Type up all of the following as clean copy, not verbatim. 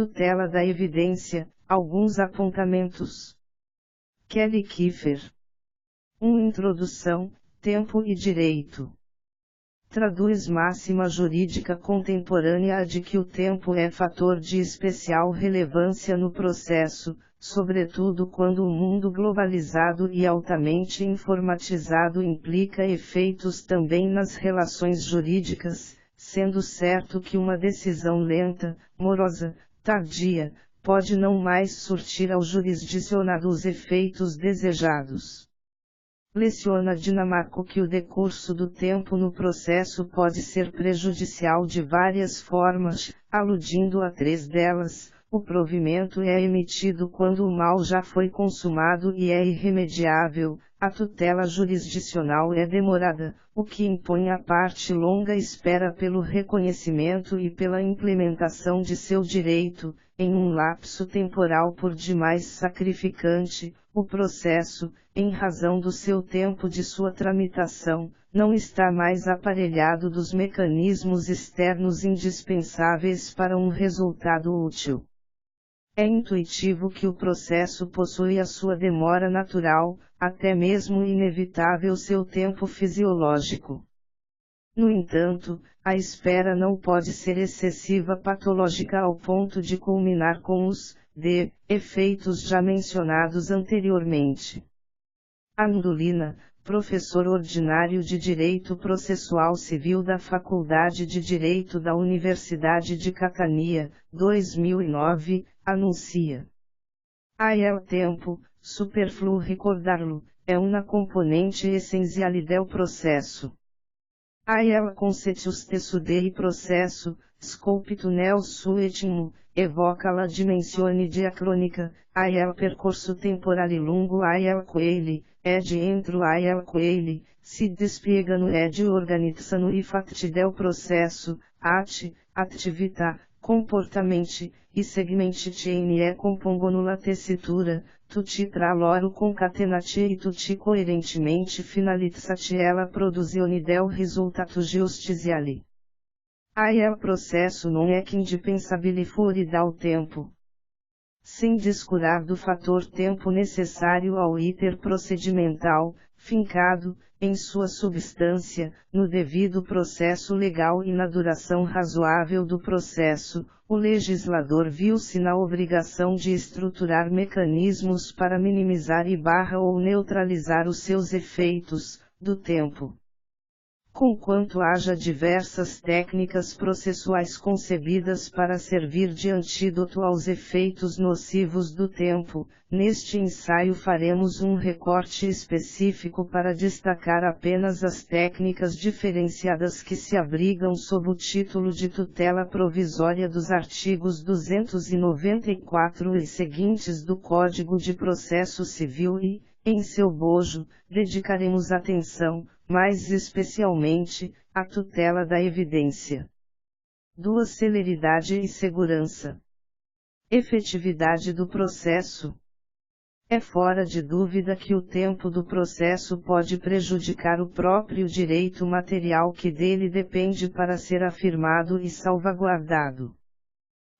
Tutela da evidência, alguns apontamentos. Kelly Kiefer. 1. Introdução, tempo e direito. Traduz máxima jurídica contemporânea de que o tempo é fator de especial relevância no processo, sobretudo quando o mundo globalizado e altamente informatizado implica efeitos também nas relações jurídicas, sendo certo que uma decisão lenta, morosa, tardia, pode não mais surtir ao jurisdicionado os efeitos desejados. Leciona Dinamarco que o decurso do tempo no processo pode ser prejudicial de várias formas, aludindo a 3 delas. O provimento é emitido quando o mal já foi consumado e é irremediável, a tutela jurisdicional é demorada, o que impõe à parte longa espera pelo reconhecimento e pela implementação de seu direito, em um lapso temporal por demais sacrificante. O processo, em razão do seu tempo de sua tramitação, não está mais aparelhado dos mecanismos externos indispensáveis para um resultado útil. É intuitivo que o processo possui a sua demora natural, até mesmo inevitável seu tempo fisiológico. No entanto, a espera não pode ser excessiva patológica ao ponto de culminar com os efeitos já mencionados anteriormente. Andolina, professor ordinário de Direito Processual Civil da Faculdade de Direito da Universidade de Catania, 2009, anuncia. O tempo, superfluo recordar-lo, é uma componente essencial del processo. El concetius tesudei processo, scolpito nel suetimo, evoca la dimensione diacronica, el percorso temporale lungo el quale, ed entro el quale, si despiegano ed organizzano I fatti del processo, attività, comportamenti, I segmenti che compongono la tessitura, tutti tra loro concatenati e tutti coerentemente finalizzati alla produzione del risultato giustiziale. El processo não é que indispensabile fuori dal tempo. Sem descurar do fator tempo necessário ao iter procedimental, fincado, em sua substância, no devido processo legal e na duração razoável do processo, o legislador viu-se na obrigação de estruturar mecanismos para minimizar ou neutralizar os seus efeitos, do tempo. Conquanto haja diversas técnicas processuais concebidas para servir de antídoto aos efeitos nocivos do tempo, neste ensaio faremos um recorte específico para destacar apenas as técnicas diferenciadas que se abrigam sob o título de tutela provisória dos artigos 294 e seguintes do Código de Processo Civil e, em seu bojo, dedicaremos atenção, mais especialmente, à tutela da evidência. 2. Celeridade e segurança. Efetividade do processo. É fora de dúvida que o tempo do processo pode prejudicar o próprio direito material que dele depende para ser afirmado e salvaguardado.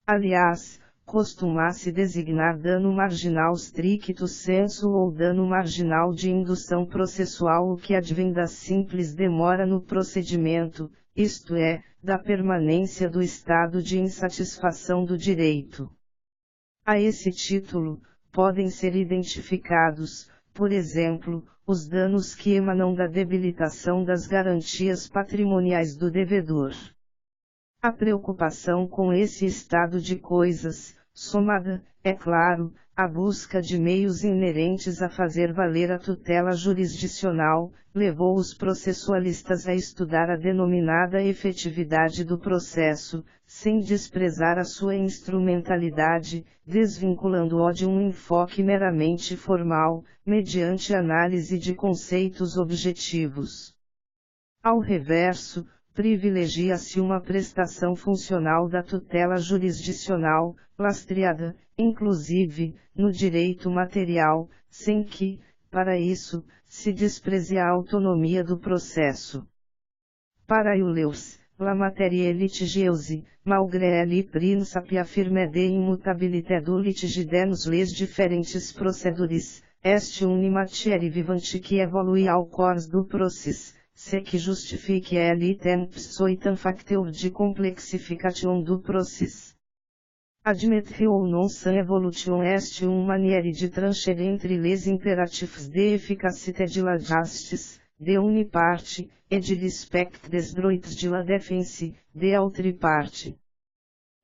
Aliás, costuma-se designar dano marginal stricto sensu ou dano marginal de indução processual o que advém da simples demora no procedimento, isto é, da permanência do estado de insatisfação do direito. A esse título, podem ser identificados, por exemplo, os danos que emanam da debilitação das garantias patrimoniais do devedor. A preocupação com esse estado de coisas, somada, é claro, à busca de meios inerentes a fazer valer a tutela jurisdicional, levou os processualistas a estudar a denominada efetividade do processo, sem desprezar a sua instrumentalidade, desvinculando-o de um enfoque meramente formal, mediante análise de conceitos objetivos. Ao reverso, privilegia-se uma prestação funcional da tutela jurisdicional, lastreada, inclusive, no direito material, sem que, para isso, se despreze a autonomia do processo. Para Euleus, la matière litigieuse, malgré le principe affirmé de immutabilité do litige dans les diferentes procedures, est une matière vivante qui évolue ao cours do processo, ce que justifique le temps soit un facteur de complexification do processo. Admettre ou non sans évolution est une manière de trancher entre les impératifs de efficacité de la justice, de une parte, e de respect des droits de la défense, de outra parte.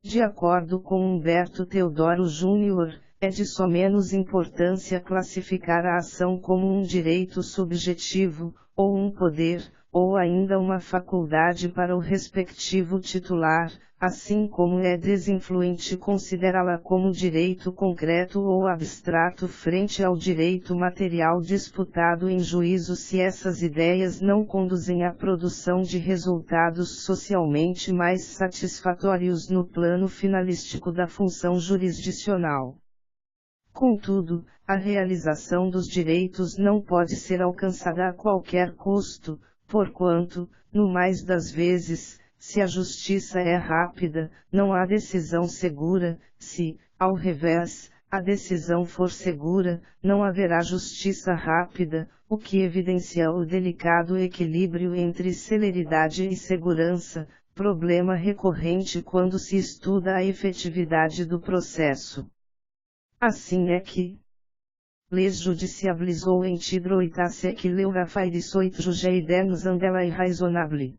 De acordo com Humberto Teodoro Júnior, é de só menos importância classificar a ação como um direito subjetivo, ou um poder, ou ainda uma faculdade para o respectivo titular, assim como é desinfluente considerá-la como direito concreto ou abstrato frente ao direito material disputado em juízo se essas ideias não conduzem à produção de resultados socialmente mais satisfatórios no plano finalístico da função jurisdicional. Contudo, a realização dos direitos não pode ser alcançada a qualquer custo, porquanto, no mais das vezes, se a justiça é rápida, não há decisão segura, se, ao revés, a decisão for segura, não haverá justiça rápida, o que evidencia o delicado equilíbrio entre celeridade e segurança, problema recorrente quando se estuda a efetividade do processo. Assim é que les judiciables ou entidroitace que leur faire soit jugé dans un délai raisonnable.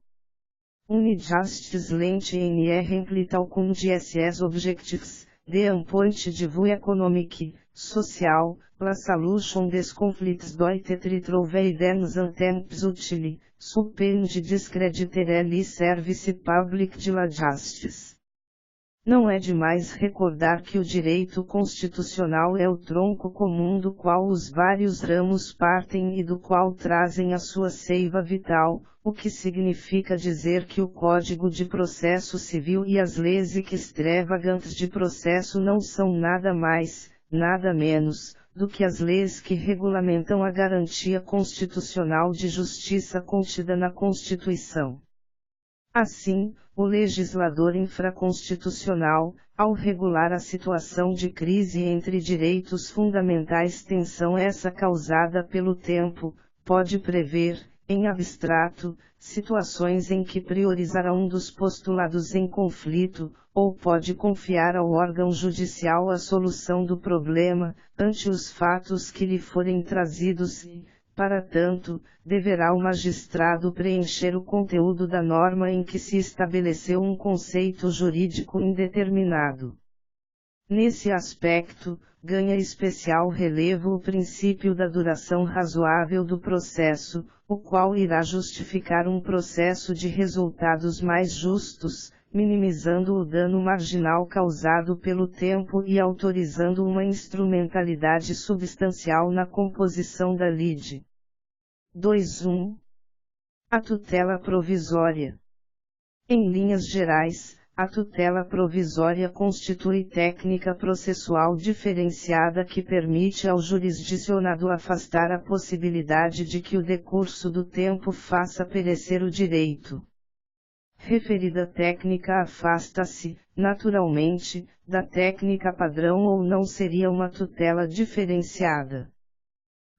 Une justice lente en remplit alcun de objectifs, de un point de vue économique, social, la solution des conflits doit être trouvée dans un temps utile, sous peine de discréditer le service public de la justice. Não é demais recordar que o direito constitucional é o tronco comum do qual os vários ramos partem e do qual trazem a sua seiva vital, o que significa dizer que o Código de Processo Civil e as leis extravagantes de processo não são nada mais, nada menos, do que as leis que regulamentam a garantia constitucional de justiça contida na Constituição. Assim, o legislador infraconstitucional, ao regular a situação de crise entre direitos fundamentais, tensão essa causada pelo tempo, pode prever, em abstrato, situações em que priorizará um dos postulados em conflito, ou pode confiar ao órgão judicial a solução do problema, ante os fatos que lhe forem trazidos e, para tanto, deverá o magistrado preencher o conteúdo da norma em que se estabeleceu um conceito jurídico indeterminado. Nesse aspecto, ganha especial relevo o princípio da duração razoável do processo, o qual irá justificar um processo de resultados mais justos, minimizando o dano marginal causado pelo tempo e autorizando uma instrumentalidade substancial na composição da lide. 2.1. A tutela provisória. Em linhas gerais, a tutela provisória constitui técnica processual diferenciada que permite ao jurisdicionado afastar a possibilidade de que o decurso do tempo faça perecer o direito. Referida técnica afasta-se, naturalmente, da técnica padrão ou não seria uma tutela diferenciada.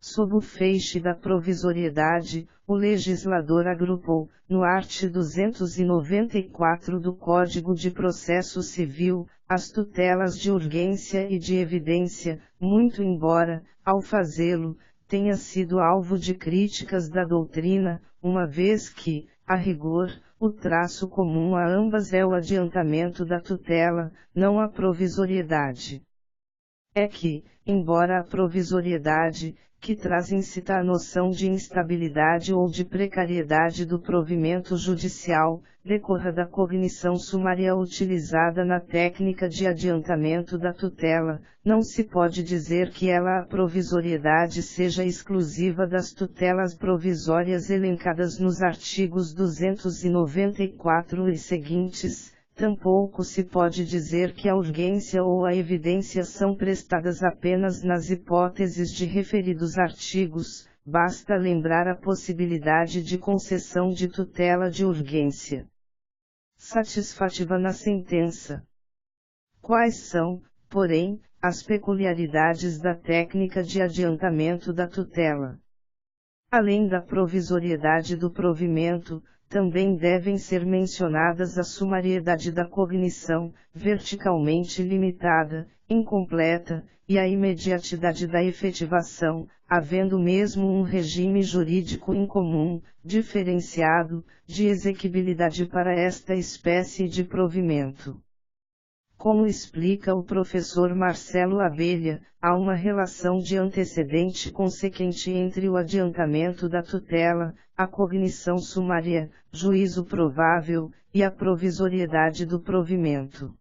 Sob o feixe da provisoriedade, o legislador agrupou, no art. 294 do Código de Processo Civil, as tutelas de urgência e de evidência, muito embora, ao fazê-lo, tenha sido alvo de críticas da doutrina, uma vez que, a rigor, o traço comum a ambas é o adiantamento da tutela, não a provisoriedade. É que, embora a provisoriedade, que traz incita a noção de instabilidade ou de precariedade do provimento judicial, decorra da cognição sumária utilizada na técnica de adiantamento da tutela, não se pode dizer que a provisoriedade seja exclusiva das tutelas provisórias elencadas nos artigos 294 e seguintes. Tampouco se pode dizer que a urgência ou a evidência são prestadas apenas nas hipóteses de referidos artigos, basta lembrar a possibilidade de concessão de tutela de urgência. satisfativa na sentença. Quais são, porém, as peculiaridades da técnica de adiantamento da tutela? Além da provisoriedade do provimento, também devem ser mencionadas a sumariedade da cognição, verticalmente limitada, incompleta, e a imediatidade da efetivação, havendo mesmo um regime jurídico incomum, diferenciado, de exequibilidade para esta espécie de provimento. Como explica o professor Marcelo Abelha, há uma relação de antecedente consequente entre o adiantamento da tutela, a cognição sumária, juízo provável, e a provisoriedade do provimento.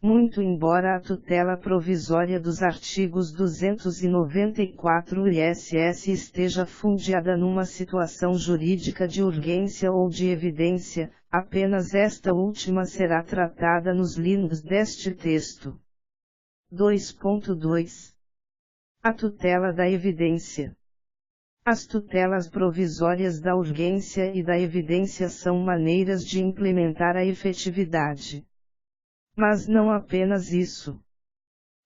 Muito embora a tutela provisória dos artigos 294 e SS esteja fundiada numa situação jurídica de urgência ou de evidência, apenas esta última será tratada nos lindos deste texto. 2.2. A tutela da evidência. As tutelas provisórias da urgência e da evidência são maneiras de implementar a efetividade. Mas não apenas isso.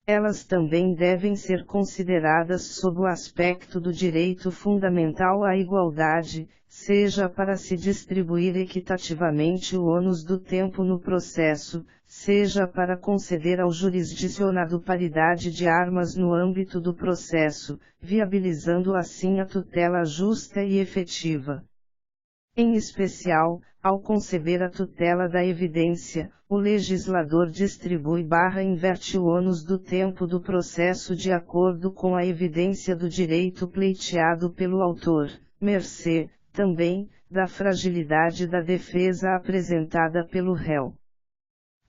Elas também devem ser consideradas sob o aspecto do direito fundamental à igualdade, seja para se distribuir equitativamente o ônus do tempo no processo, seja para conceder ao jurisdicionado paridade de armas no âmbito do processo, viabilizando assim a tutela justa e efetiva. Em especial, ao conceber a tutela da evidência, o legislador distribui/inverte o ônus do tempo do processo de acordo com a evidência do direito pleiteado pelo autor, mercê, também, da fragilidade da defesa apresentada pelo réu.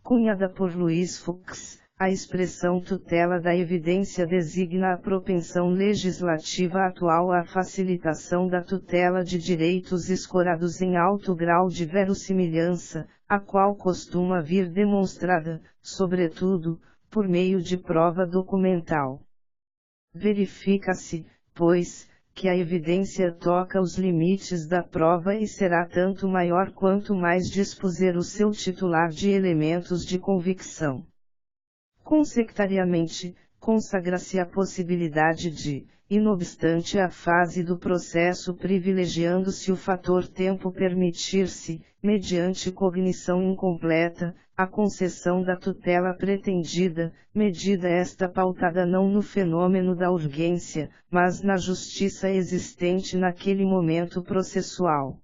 Cunhada por Luiz Fux, a expressão tutela da evidência designa a propensão legislativa atual à facilitação da tutela de direitos escorados em alto grau de verossimilhança, a qual costuma vir demonstrada, sobretudo, por meio de prova documental. Verifica-se, pois, que a evidência toca os limites da prova e será tanto maior quanto mais dispuser o seu titular de elementos de convicção. Consectariamente, consagra-se a possibilidade de, e não obstante a fase do processo privilegiando-se o fator tempo permitir-se, mediante cognição incompleta, a concessão da tutela pretendida, medida esta pautada não no fenômeno da urgência, mas na justiça existente naquele momento processual.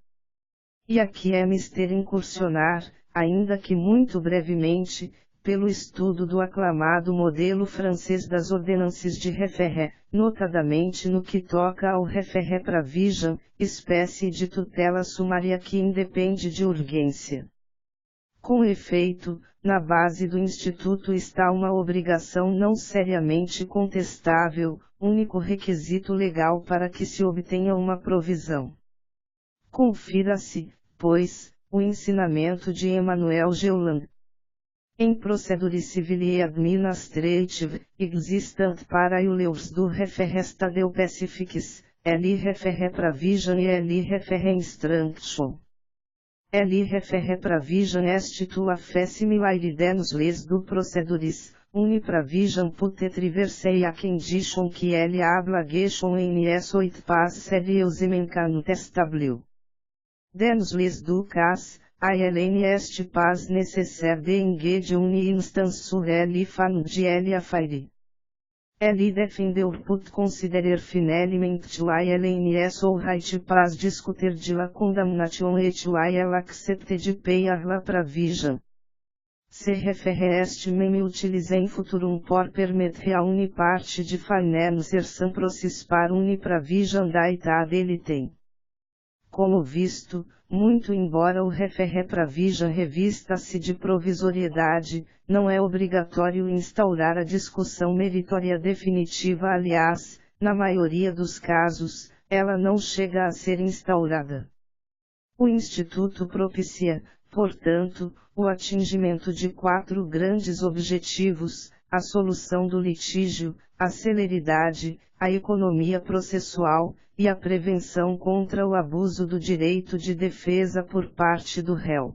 E aqui é mister incursionar, ainda que muito brevemente, pelo estudo do aclamado modelo francês das ordenances de référé, notadamente no que toca ao référé pravigen, espécie de tutela sumária que independe de urgência. Com efeito, na base do Instituto está uma obrigação não seriamente contestável, único requisito legal para que se obtenha uma provisão. Confira-se, pois, o ensinamento de Emmanuel Geuland. Em Procedure Civile et Administrative, existant parallels do référé Stadeu Pacifics, li référé pravigen et li référé instruction. Li référé pravigen est tout à fait similar nos les do procedures, uni pravigen peut être versée à condition que elle ablagation ns 8 pas sérieux et incontestable. Dans les deux cas, a Hélène est pas nécessaire de engage une instance sur elle fan de elle affaire. Elle defender put considerer finalement la Hélène est au right pas discuter de la condamnation et la elle accepte de payer la provision. Se référé est même utilisé en futurum pour permettre à une parte de financer sans process par une provision data dele tem. Como visto, muito embora o référé pravigen revista-se de provisoriedade, não é obrigatório instaurar a discussão meritória definitiva. Aliás, na maioria dos casos, ela não chega a ser instaurada. O Instituto propicia, portanto, o atingimento de 4 grandes objetivos: a solução do litígio, a celeridade, a economia processual, e a prevenção contra o abuso do direito de defesa por parte do réu.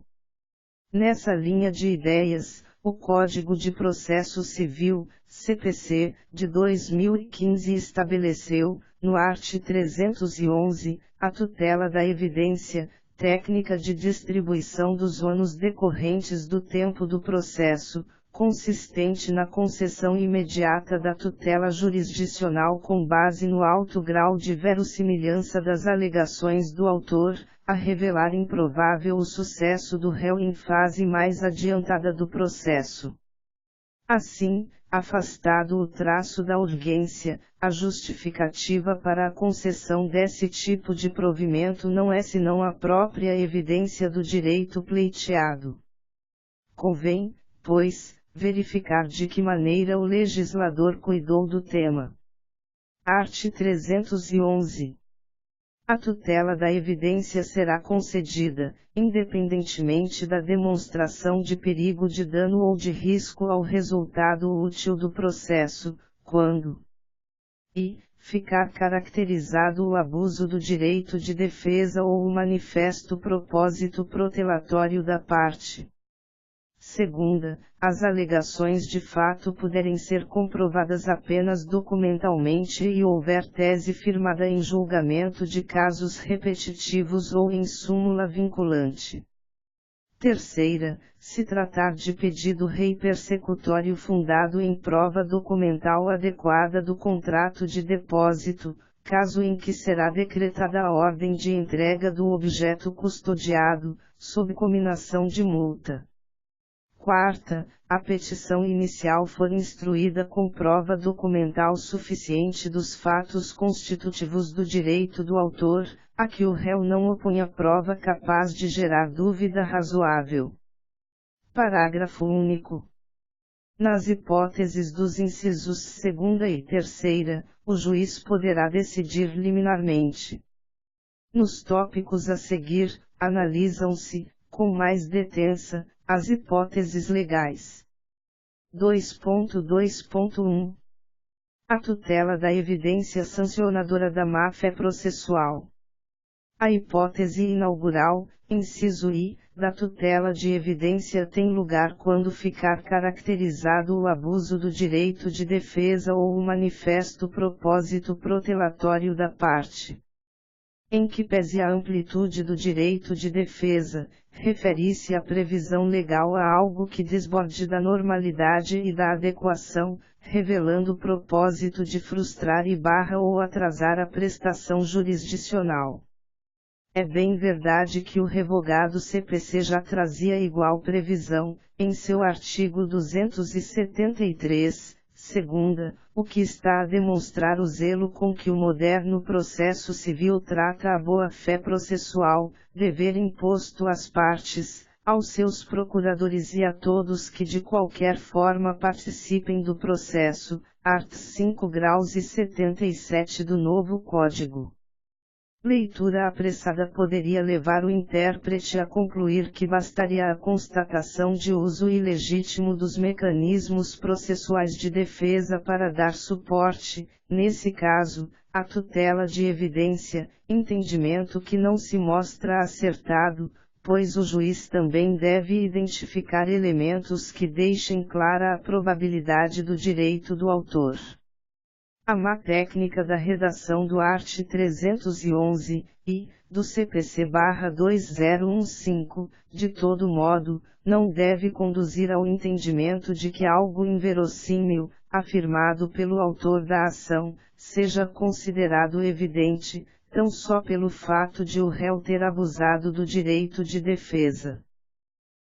Nessa linha de ideias, o Código de Processo Civil, CPC, de 2015 estabeleceu, no art. 311, a tutela da evidência, técnica de distribuição dos ônus decorrentes do tempo do processo, consistente na concessão imediata da tutela jurisdicional com base no alto grau de verossimilhança das alegações do autor, a revelar improvável o sucesso do réu em fase mais adiantada do processo. Assim, afastado o traço da urgência, a justificativa para a concessão desse tipo de provimento não é senão a própria evidência do direito pleiteado. Convém, pois, verificar de que maneira o legislador cuidou do tema. Art. 311. A tutela da evidência será concedida, independentemente da demonstração de perigo de dano ou de risco ao resultado útil do processo, quando ficar caracterizado o abuso do direito de defesa ou o manifesto propósito protelatório da parte. Segunda, as alegações de fato puderem ser comprovadas apenas documentalmente e houver tese firmada em julgamento de casos repetitivos ou em súmula vinculante. Terceira, se tratar de pedido rei persecutório fundado em prova documental adequada do contrato de depósito, caso em que será decretada a ordem de entrega do objeto custodiado, sob cominação de multa. Quarta, a petição inicial for instruída com prova documental suficiente dos fatos constitutivos do direito do autor, a que o réu não oponha prova capaz de gerar dúvida razoável. Parágrafo único. Nas hipóteses dos incisos segunda e terceira, o juiz poderá decidir liminarmente. Nos tópicos a seguir, analisam-se, com mais detença, as hipóteses legais. 2.2.1 A tutela da evidência sancionadora da má-fé processual. A hipótese inaugural, inciso I, da tutela de evidência tem lugar quando ficar caracterizado o abuso do direito de defesa ou o manifesto propósito protelatório da parte. Em que pese a amplitude do direito de defesa, refere-se a previsão legal a algo que desborde da normalidade e da adequação, revelando o propósito de frustrar ou atrasar a prestação jurisdicional. É bem verdade que o revogado CPC já trazia igual previsão, em seu artigo 273, segunda, o que está a demonstrar o zelo com que o moderno processo civil trata a boa-fé processual, dever imposto às partes, aos seus procuradores e a todos que de qualquer forma participem do processo, art. 5 graus e 77 do novo Código. Leitura apressada poderia levar o intérprete a concluir que bastaria a constatação de uso ilegítimo dos mecanismos processuais de defesa para dar suporte, nesse caso, à tutela de evidência, entendimento que não se mostra acertado, pois o juiz também deve identificar elementos que deixem clara a probabilidade do direito do autor. A má técnica da redação do art. 311, do CPC/2015, de todo modo, não deve conduzir ao entendimento de que algo inverossímil, afirmado pelo autor da ação, seja considerado evidente, tão só pelo fato de o réu ter abusado do direito de defesa.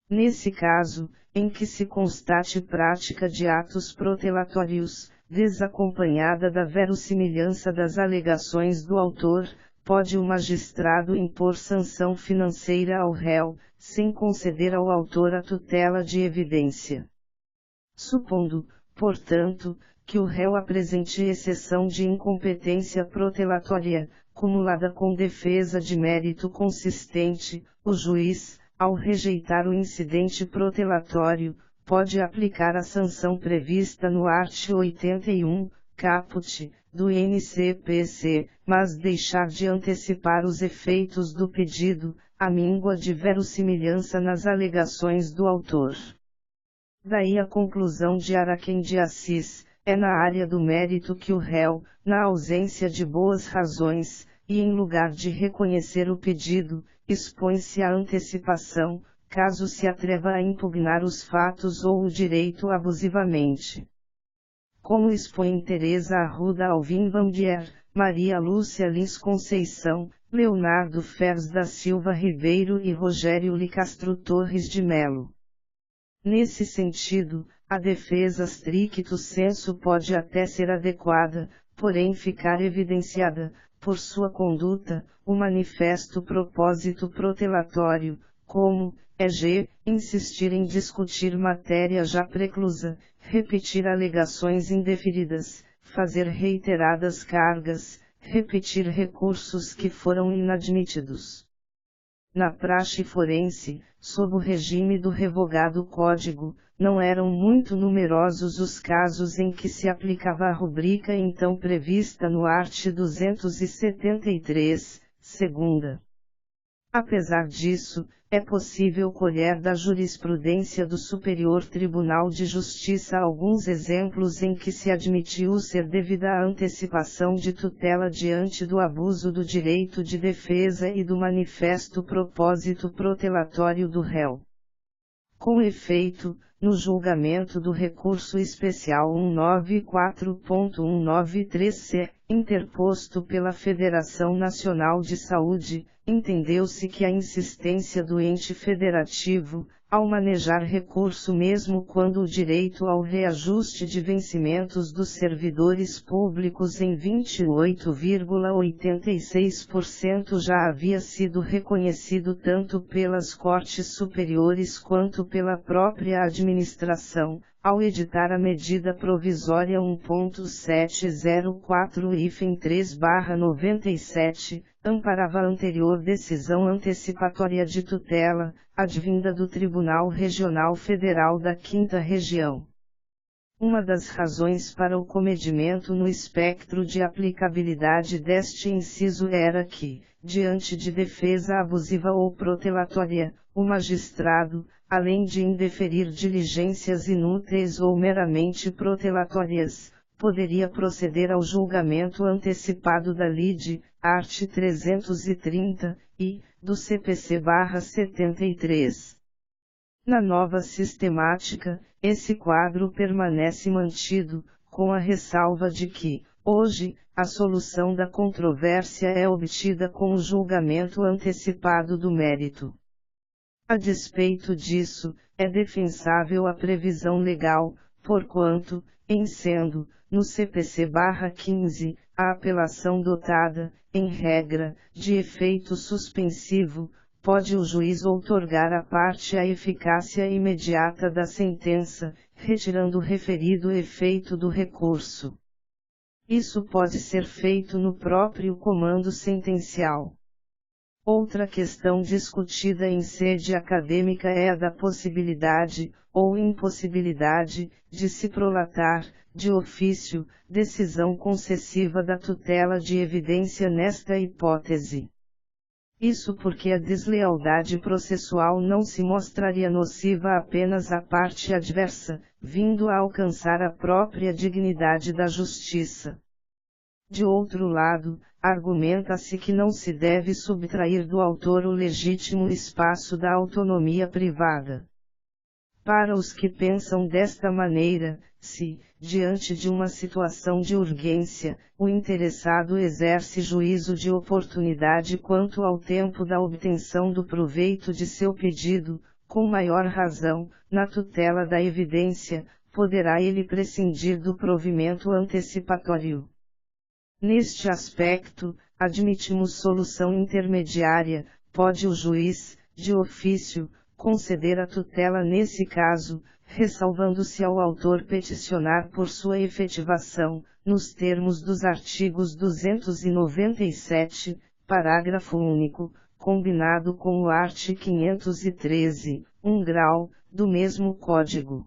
Nesse caso, em que se constate prática de atos protelatórios, desacompanhada da verossimilhança das alegações do autor, pode o magistrado impor sanção financeira ao réu, sem conceder ao autor a tutela de evidência. Supondo, portanto, que o réu apresente exceção de incompetência protelatória, cumulada com defesa de mérito consistente, o juiz, ao rejeitar o incidente protelatório, pode aplicar a sanção prevista no art. 81, caput, do NCPC, mas deixar de antecipar os efeitos do pedido, a míngua de verossimilhança nas alegações do autor. Daí a conclusão de Araquém de Assis, é na área do mérito que o réu, na ausência de boas razões, e em lugar de reconhecer o pedido, expõe-se à antecipação, caso se atreva a impugnar os fatos ou o direito abusivamente. Como expõem Teresa Arruda Alvim Bandier, Maria Lúcia Lins Conceição, Leonardo Fers da Silva Ribeiro e Rogério Licastro Torres de Melo. Nesse sentido, a defesa stricto sensu pode até ser adequada, porém ficar evidenciada, por sua conduta, o manifesto propósito protelatório, como, e.g., insistir em discutir matéria já preclusa, repetir alegações indeferidas, fazer reiteradas cargas, repetir recursos que foram inadmitidos. Na praxe forense, sob o regime do revogado Código, não eram muito numerosos os casos em que se aplicava a rubrica então prevista no art. 273, segunda. Apesar disso, é possível colher da jurisprudência do Superior Tribunal de Justiça alguns exemplos em que se admitiu ser devida a antecipação de tutela diante do abuso do direito de defesa e do manifesto propósito protelatório do réu. Com efeito, no julgamento do recurso especial 194.193-C, interposto pela Federação Nacional de Saúde, entendeu-se que a insistência do ente federativo, ao manejar recurso mesmo quando o direito ao reajuste de vencimentos dos servidores públicos em 28,86% já havia sido reconhecido tanto pelas cortes superiores quanto pela própria administração, ao editar a medida provisória 1.704-3/97, amparava a anterior decisão antecipatória de tutela, advinda do Tribunal Regional Federal da 5ª Região. Uma das razões para o comedimento no espectro de aplicabilidade deste inciso era que, diante de defesa abusiva ou protelatória, o magistrado, além de indeferir diligências inúteis ou meramente protelatórias, poderia proceder ao julgamento antecipado da lide, art. 330, e, do CPC/73. Na nova sistemática, esse quadro permanece mantido, com a ressalva de que, hoje, a solução da controvérsia é obtida com o julgamento antecipado do mérito. A despeito disso, é defensável a previsão legal, porquanto, em sendo, no CPC/15, a apelação dotada, em regra, de efeito suspensivo, pode o juiz outorgar à parte a eficácia imediata da sentença, retirando o referido efeito do recurso. Isso pode ser feito no próprio comando sentencial. Outra questão discutida em sede acadêmica é a da possibilidade, ou impossibilidade, de se prolatar, de ofício, decisão concessiva da tutela de evidência nesta hipótese. Isso porque a deslealdade processual não se mostraria nociva apenas à parte adversa, vindo a alcançar a própria dignidade da justiça. De outro lado, argumenta-se que não se deve subtrair do autor o legítimo espaço da autonomia privada. Para os que pensam desta maneira, se, diante de uma situação de urgência, o interessado exerce juízo de oportunidade quanto ao tempo da obtenção do proveito de seu pedido, com maior razão, na tutela da evidência, poderá ele prescindir do provimento antecipatório. Neste aspecto, admitimos solução intermediária: pode o juiz, de ofício, conceder a tutela nesse caso, ressalvando-se ao autor peticionar por sua efetivação, nos termos dos artigos 297, parágrafo único, combinado com o art. 513, 1 grau, do mesmo Código.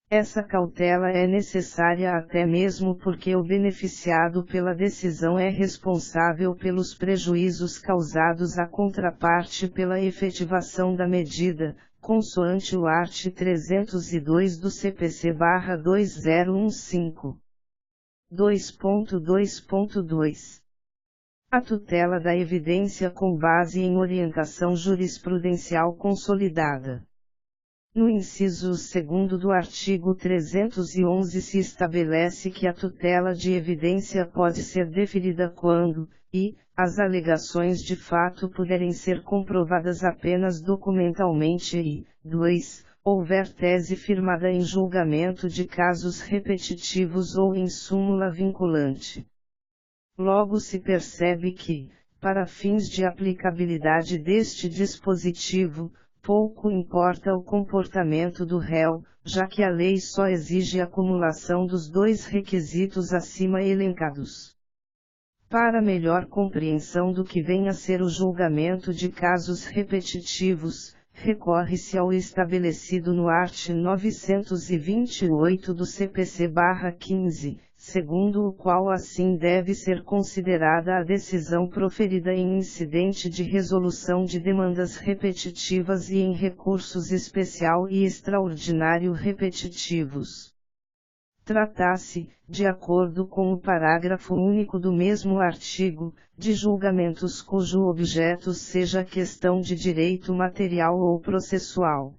Essa cautela é necessária até mesmo porque o beneficiado pela decisão é responsável pelos prejuízos causados à contraparte pela efetivação da medida, consoante o art. 302 do CPC/2015. 2.2.2. A tutela da evidência com base em orientação jurisprudencial consolidada. No inciso 2º do artigo 311 se estabelece que a tutela de evidência pode ser deferida quando, as alegações de fato puderem ser comprovadas apenas documentalmente e, 2, houver tese firmada em julgamento de casos repetitivos ou em súmula vinculante. Logo se percebe que, para fins de aplicabilidade deste dispositivo, pouco importa o comportamento do réu, já que a lei só exige a acumulação dos dois requisitos acima elencados. Para melhor compreensão do que vem a ser o julgamento de casos repetitivos, recorre-se ao estabelecido no art. 928 do CPC/15, segundo o qual assim deve ser considerada a decisão proferida em incidente de resolução de demandas repetitivas e em recursos especial e extraordinário repetitivos. Trata-se, de acordo com o parágrafo único do mesmo artigo, de julgamentos cujo objeto seja questão de direito material ou processual.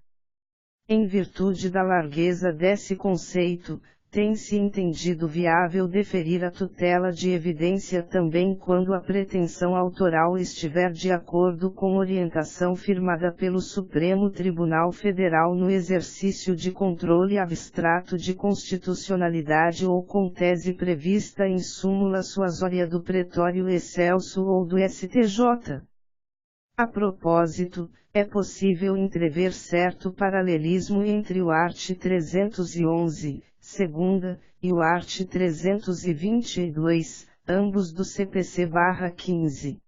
Em virtude da largueza desse conceito, tem-se entendido viável deferir a tutela de evidência também quando a pretensão autoral estiver de acordo com orientação firmada pelo Supremo Tribunal Federal no exercício de controle abstrato de constitucionalidade ou com tese prevista em súmula suasória do Pretório Excelso ou do STJ. A propósito, é possível entrever certo paralelismo entre o art. 311, segunda, e o art. 322, ambos do CPC/15.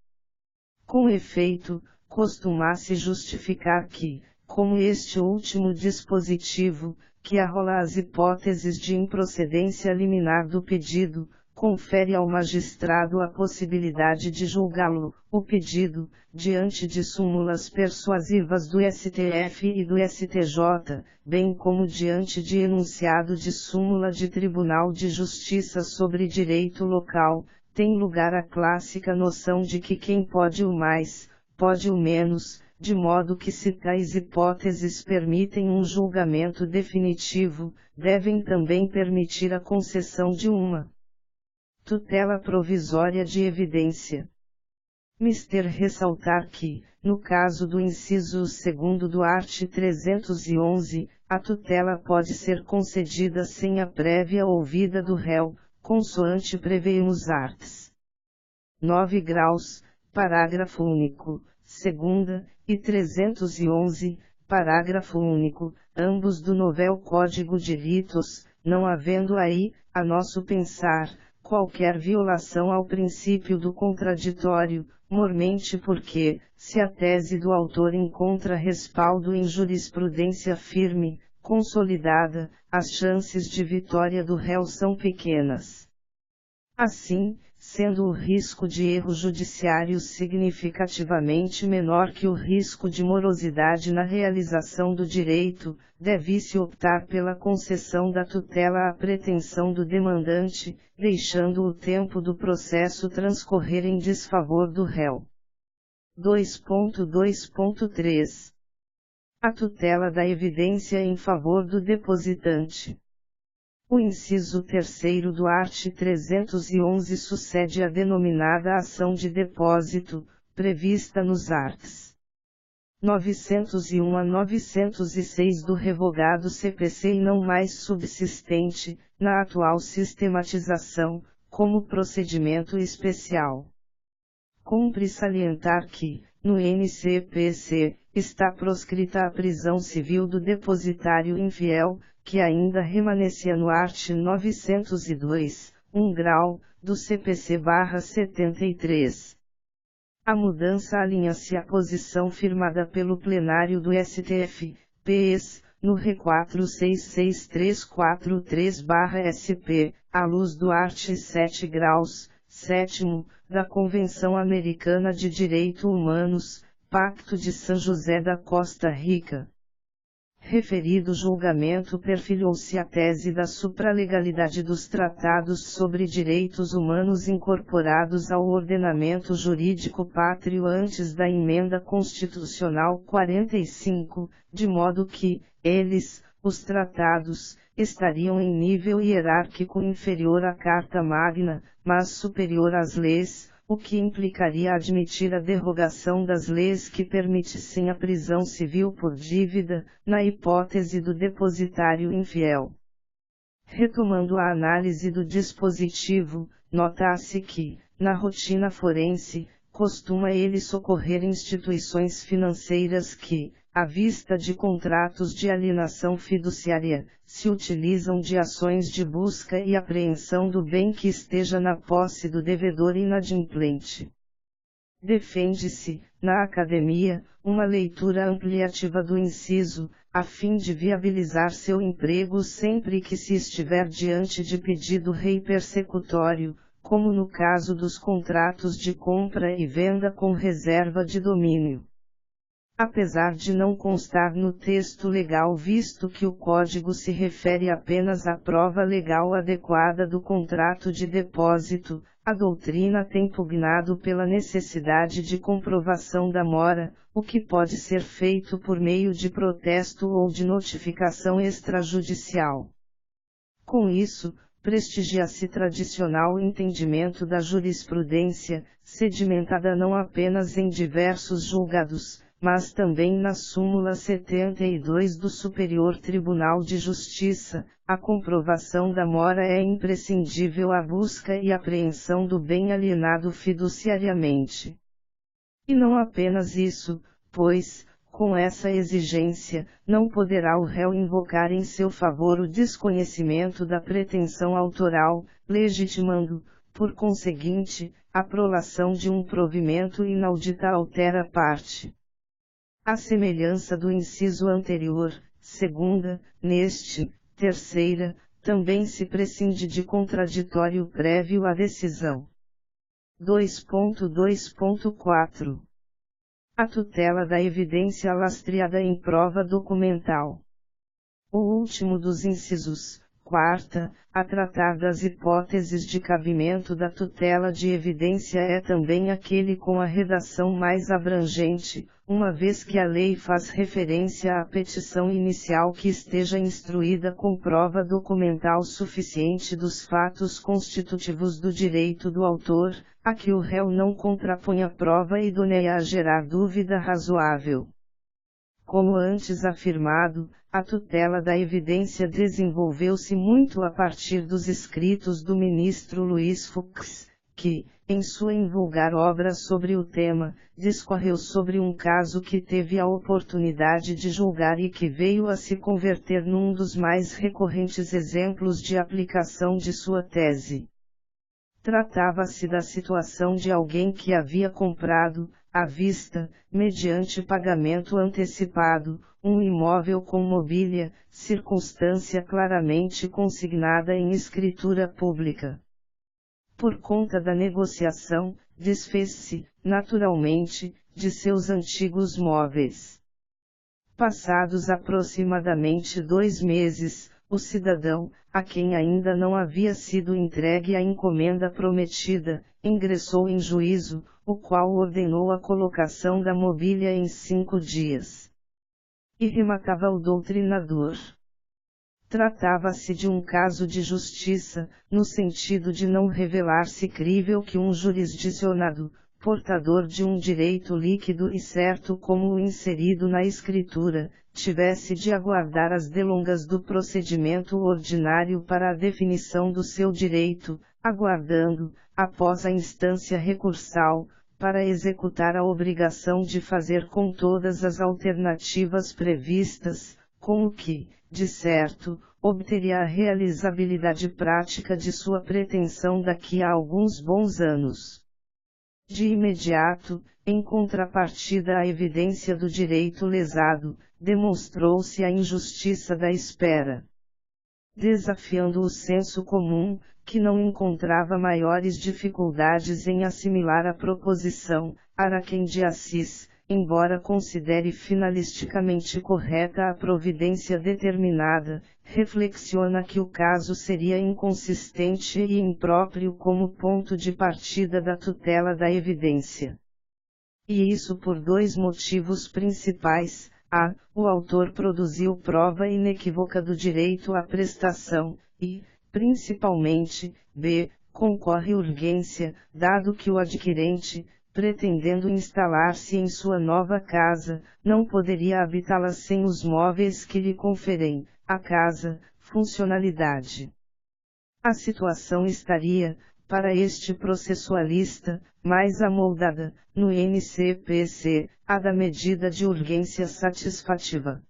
Com efeito, costuma-se justificar que, como este último dispositivo, que arrola as hipóteses de improcedência liminar do pedido, confere ao magistrado a possibilidade de julgá-lo, o pedido, diante de súmulas persuasivas do STF e do STJ, bem como diante de enunciado de súmula de Tribunal de Justiça sobre direito local, tem lugar a clássica noção de que quem pode o mais, pode o menos, de modo que se tais hipóteses permitem um julgamento definitivo, devem também permitir a concessão de uma tutela provisória de evidência. Mister ressaltar que, no caso do inciso 2º do art. 311, a tutela pode ser concedida sem a prévia ouvida do réu, consoante prevêem os arts. 9 graus, parágrafo único, segunda, e 311, parágrafo único, ambos do novel Código de Ritos, não havendo aí, a nosso pensar, qualquer violação ao princípio do contraditório, mormente porque, se a tese do autor encontra respaldo em jurisprudência firme, consolidada, as chances de vitória do réu são pequenas. Assim, sendo o risco de erro judiciário significativamente menor que o risco de morosidade na realização do direito, deve-se optar pela concessão da tutela à pretensão do demandante, deixando o tempo do processo transcorrer em desfavor do réu. 2.2.3. A tutela da evidência em favor do depositante. O inciso 3º do art. 311 sucede a denominada ação de depósito, prevista nos arts. 901 a 906 do revogado CPC e não mais subsistente, na atual sistematização, como procedimento especial. Cumpre salientar que, no NCPC, está proscrita a prisão civil do depositário infiel, que ainda remanescia no art. 902, 1 grau, do CPC/73. A mudança alinha-se à posição firmada pelo plenário do STF, PS, no RE 466343/SP, à luz do art. 7 graus, 7º, da Convenção Americana de Direitos Humanos, Pacto de São José da Costa Rica. Referido julgamento perfilhou-se a tese da supralegalidade dos tratados sobre direitos humanos incorporados ao ordenamento jurídico pátrio antes da Emenda Constitucional 45, de modo que, eles, os tratados, estariam em nível hierárquico inferior à Carta Magna, mas superior às leis, o que implicaria admitir a derrogação das leis que permitissem a prisão civil por dívida, na hipótese do depositário infiel. Retomando a análise do dispositivo, nota-se que, na rotina forense, costuma ele socorrer instituições financeiras que, à vista de contratos de alienação fiduciária, se utilizam de ações de busca e apreensão do bem que esteja na posse do devedor inadimplente. Defende-se, na academia, uma leitura ampliativa do inciso, a fim de viabilizar seu emprego sempre que se estiver diante de pedido rei persecutório, como no caso dos contratos de compra e venda com reserva de domínio. Apesar de não constar no texto legal visto que o Código se refere apenas à prova legal adequada do contrato de depósito, a doutrina tem pugnado pela necessidade de comprovação da mora, o que pode ser feito por meio de protesto ou de notificação extrajudicial. Com isso, prestigia-se tradicional entendimento da jurisprudência, sedimentada não apenas em diversos julgados, mas também na súmula 72 do Superior Tribunal de Justiça, a comprovação da mora é imprescindível à busca e apreensão do bem alienado fiduciariamente. E não apenas isso, pois, com essa exigência, não poderá o réu invocar em seu favor o desconhecimento da pretensão autoral, legitimando, por conseguinte, a prolação de um provimento inaudita altera parte. À semelhança do inciso anterior, segunda, neste, terceira, também se prescinde de contraditório prévio à decisão. 2.2.4 A tutela da evidência lastreada em prova documental. O último dos incisos, quarta, a tratar das hipóteses de cabimento da tutela de evidência é também aquele com a redação mais abrangente, uma vez que a lei faz referência à petição inicial que esteja instruída com prova documental suficiente dos fatos constitutivos do direito do autor, a que o réu não contraponha prova idônea a gerar dúvida razoável. Como antes afirmado, a tutela da evidência desenvolveu-se muito a partir dos escritos do ministro Luiz Fux, que, em sua invulgar obra sobre o tema, discorreu sobre um caso que teve a oportunidade de julgar e que veio a se converter num dos mais recorrentes exemplos de aplicação de sua tese. Tratava-se da situação de alguém que havia comprado, à vista, mediante pagamento antecipado, um imóvel com mobília, circunstância claramente consignada em escritura pública. Por conta da negociação, desfez-se, naturalmente, de seus antigos móveis. Passados aproximadamente 2 meses, o cidadão, a quem ainda não havia sido entregue a encomenda prometida, ingressou em juízo, o qual ordenou a colocação da mobília em 5 dias. E rematava o doutrinador. Tratava-se de um caso de justiça, no sentido de não revelar-se crível que um jurisdicionado, portador de um direito líquido e certo como o inserido na Escritura, tivesse de aguardar as delongas do procedimento ordinário para a definição do seu direito, aguardando, após a instância recursal, para executar a obrigação de fazer com todas as alternativas previstas, com o que, de certo, obteria a realizabilidade prática de sua pretensão daqui a alguns bons anos. De imediato, em contrapartida à evidência do direito lesado, demonstrou-se a injustiça da espera. Desafiando o senso comum, que não encontrava maiores dificuldades em assimilar a proposição, Araquém de Assis, embora considere finalisticamente correta a providência determinada, reflexiona que o caso seria inconsistente e impróprio como ponto de partida da tutela da evidência. E isso por dois motivos principais. A. O autor produziu prova inequívoca do direito à prestação, e, principalmente, b. Concorre urgência, dado que o adquirente, pretendendo instalar-se em sua nova casa, não poderia habitá-la sem os móveis que lhe conferem, a casa, funcionalidade. A situação estaria, para este processualista, mais amoldada, no NCPC, a da medida de urgência satisfativa.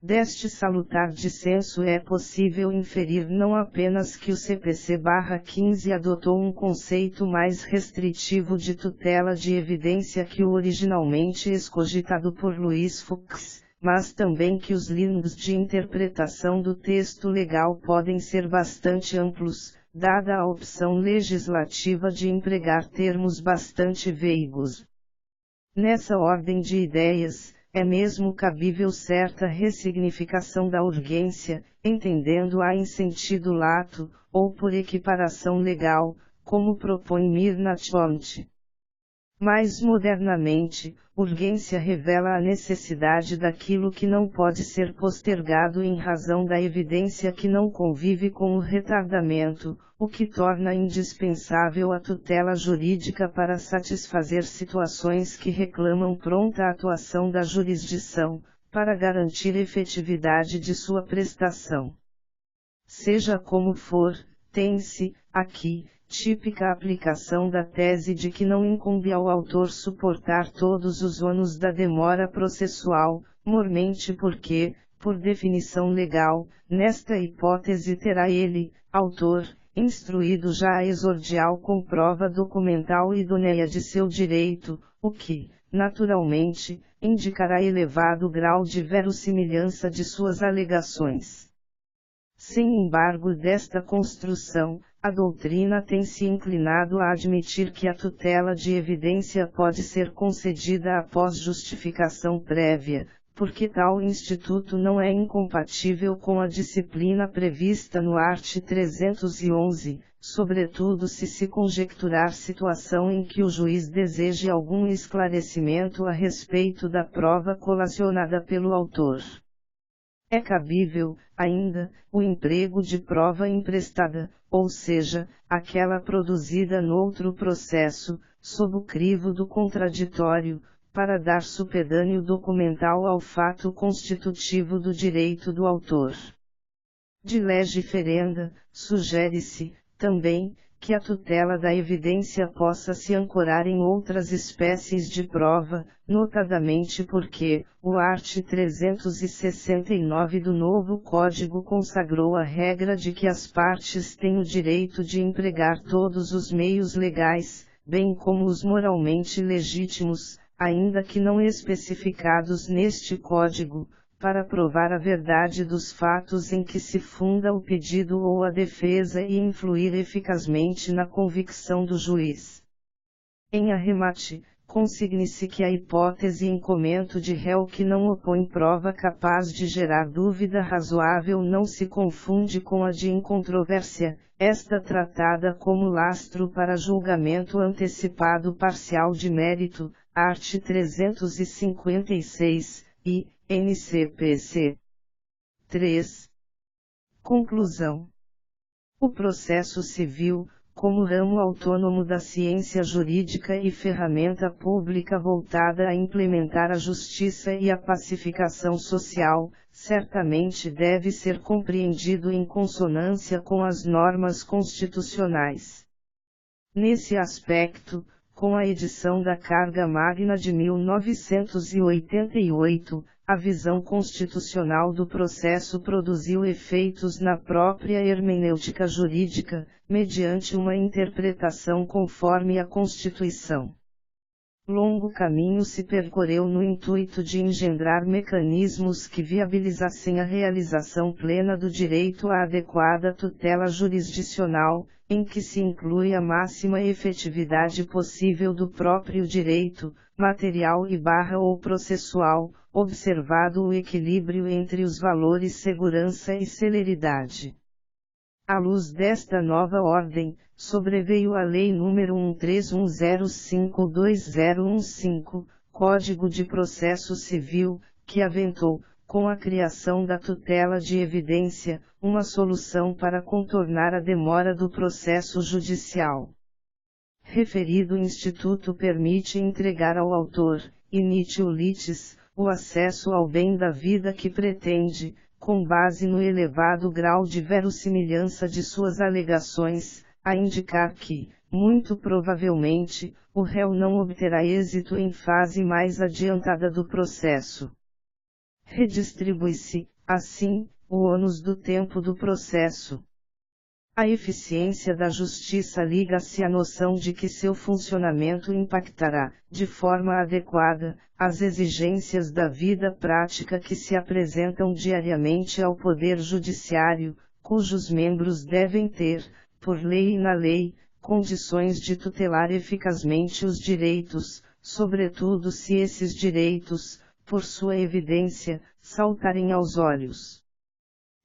Deste salutar dissenso é possível inferir não apenas que o CPC/15 adotou um conceito mais restritivo de tutela de evidência que o originalmente escogitado por Luiz Fux, mas também que os links de interpretação do texto legal podem ser bastante amplos, dada a opção legislativa de empregar termos bastante veigos. Nessa ordem de ideias, é mesmo cabível certa ressignificação da urgência, entendendo-a em sentido lato, ou por equiparação legal, como propõe Mirna Chomsky. Mais modernamente, urgência revela a necessidade daquilo que não pode ser postergado em razão da evidência que não convive com o retardamento, o que torna indispensável a tutela jurídica para satisfazer situações que reclamam pronta atuação da jurisdição, para garantir efetividade de sua prestação. Seja como for, tem-se, aqui, típica aplicação da tese de que não incumbe ao autor suportar todos os ônus da demora processual, mormente porque, por definição legal, nesta hipótese terá ele, autor, instruído já a exordial com prova documental idônea de seu direito, o que, naturalmente, indicará elevado grau de verossimilhança de suas alegações. Sem embargo desta construção, a doutrina tem se inclinado a admitir que a tutela de evidência pode ser concedida após justificação prévia, porque tal instituto não é incompatível com a disciplina prevista no art. 311, sobretudo se conjecturar situação em que o juiz deseje algum esclarecimento a respeito da prova colacionada pelo autor. É cabível, ainda, o emprego de prova emprestada, ou seja, aquela produzida noutro processo, sob o crivo do contraditório, para dar supedâneo documental ao fato constitutivo do direito do autor. De lege ferenda, sugere-se, também, que a tutela da evidência possa se ancorar em outras espécies de prova, notadamente porque, o art. 369 do novo Código consagrou a regra de que as partes têm o direito de empregar todos os meios legais, bem como os moralmente legítimos, ainda que não especificados neste Código, para provar a verdade dos fatos em que se funda o pedido ou a defesa e influir eficazmente na convicção do juiz. Em arremate, consigne-se que a hipótese em comento de réu que não opõe prova capaz de gerar dúvida razoável não se confunde com a de incontrovérsia, esta tratada como lastro para julgamento antecipado parcial de mérito, art. 356, e, NCPC. 3. Conclusão. O processo civil, como ramo autônomo da ciência jurídica e ferramenta pública voltada a implementar a justiça e a pacificação social, certamente deve ser compreendido em consonância com as normas constitucionais. Nesse aspecto, com a edição da Carta Magna de 1988, a visão constitucional do processo produziu efeitos na própria hermenêutica jurídica, mediante uma interpretação conforme a Constituição. Longo caminho se percorreu no intuito de engendrar mecanismos que viabilizassem a realização plena do direito à adequada tutela jurisdicional, em que se inclui a máxima efetividade possível do próprio direito, material ou processual, observado o equilíbrio entre os valores segurança e celeridade. À luz desta nova ordem, sobreveio a Lei nº 1310522015, Código de Processo Civil, que aventou, com a criação da tutela de evidência, uma solução para contornar a demora do processo judicial. Referido instituto permite entregar ao autor, initio litis, o acesso ao bem da vida que pretende, com base no elevado grau de verossimilhança de suas alegações, a indicar que, muito provavelmente, o réu não obterá êxito em fase mais adiantada do processo. Redistribui-se, assim, o ônus do tempo do processo. A eficiência da justiça liga-se à noção de que seu funcionamento impactará, de forma adequada, as exigências da vida prática que se apresentam diariamente ao Poder Judiciário, cujos membros devem ter, por lei e na lei, condições de tutelar eficazmente os direitos, sobretudo se esses direitos, por sua evidência, saltarem aos olhos.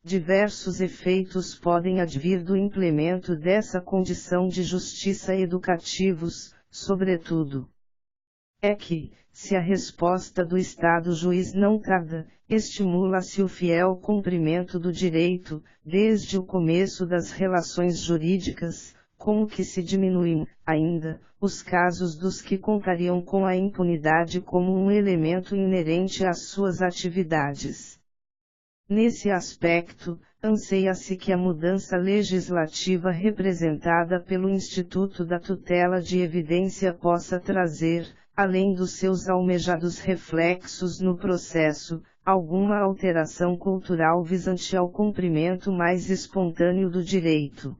Diversos efeitos podem advir do implemento dessa condição de justiça educativos, sobretudo. É que, se a resposta do Estado juiz não tarda, estimula-se o fiel cumprimento do direito, desde o começo das relações jurídicas, com o que se diminuem, ainda, os casos dos que contariam com a impunidade como um elemento inerente às suas atividades. Nesse aspecto, anseia-se que a mudança legislativa representada pelo Instituto da Tutela de Evidência possa trazer, além dos seus almejados reflexos no processo, alguma alteração cultural visante ao cumprimento mais espontâneo do direito.